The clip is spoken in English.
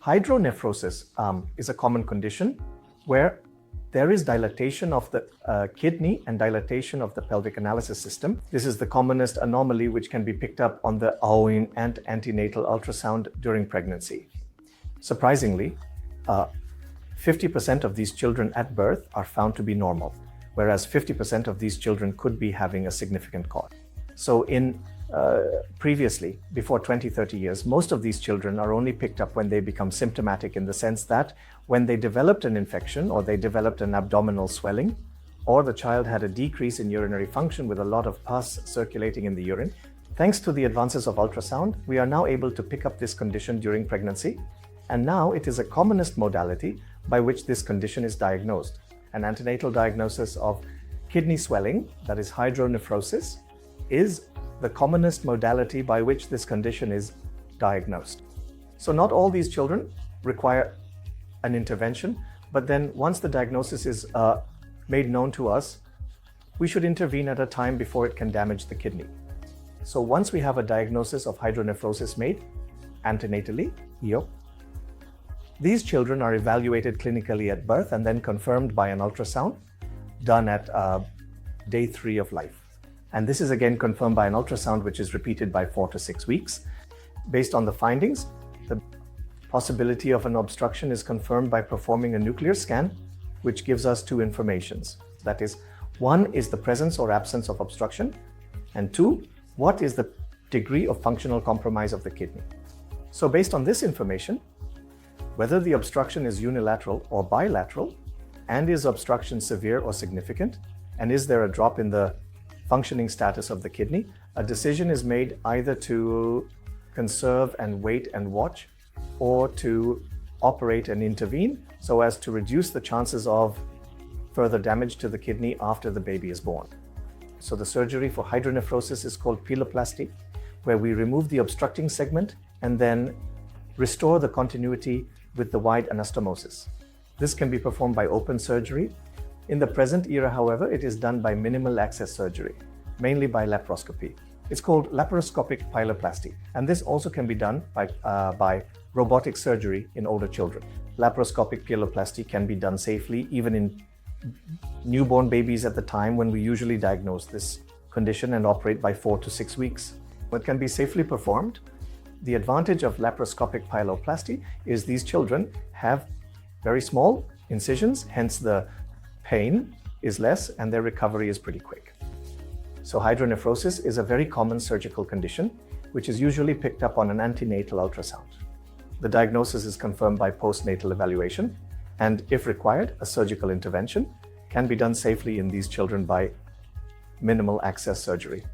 Hydronephrosis is a common condition where there is dilatation of the kidney and dilatation of the pelvic analysis system. This is the commonest anomaly which can be picked up on the and antenatal ultrasound during pregnancy. Surprisingly, 50% of these children at birth are found to be normal, whereas 50% of these children could be having a significant cause. So previously, before 20-30 years, most of these children are only picked up when they become symptomatic, in the sense that when they developed an infection or they developed an abdominal swelling, or the child had a decrease in urinary function with a lot of pus circulating in the urine. Thanks to the advances of ultrasound, we are now able to pick up this condition during pregnancy, and now it is a commonest modality by which this condition is diagnosed. An antenatal diagnosis of kidney swelling, that is hydronephrosis, is the commonest modality by which this condition is diagnosed. So not all these children require an intervention, but then once the diagnosis is made known to us, we should intervene at a time before it can damage the kidney. So once we have a diagnosis of hydronephrosis made antenatally, these children are evaluated clinically at birth and then confirmed by an ultrasound done at day 3 of life. And this is again confirmed by an ultrasound which is repeated by 4 to 6 weeks. Based on the findings, the possibility of an obstruction is confirmed by performing a nuclear scan, which gives us 2 informations. That is, 1 is the presence or absence of obstruction, and 2, what is the degree of functional compromise of the kidney. So based on this information, whether the obstruction is unilateral or bilateral, and is obstruction severe or significant, and is there a drop in the functioning status of the kidney, a decision is made either to conserve and wait and watch, or to operate and intervene so as to reduce the chances of further damage to the kidney after the baby is born. So the surgery for hydronephrosis is called pelvicalyceal, where we remove the obstructing segment and then restore the continuity with the wide anastomosis. This can be performed by open surgery. In the present era, however, it is done by minimal access surgery, mainly by laparoscopy. It's called laparoscopic pyeloplasty, and this also can be done by robotic surgery in older children. Laparoscopic pyeloplasty can be done safely even in newborn babies at the time when we usually diagnose this condition and operate by 4 to 6 weeks. It can be safely performed. The advantage of laparoscopic pyeloplasty is these children have very small incisions, hence the pain is less and their recovery is pretty quick. So hydronephrosis is a very common surgical condition, which is usually picked up on an antenatal ultrasound. The diagnosis is confirmed by postnatal evaluation, and if required, a surgical intervention can be done safely in these children by minimal access surgery.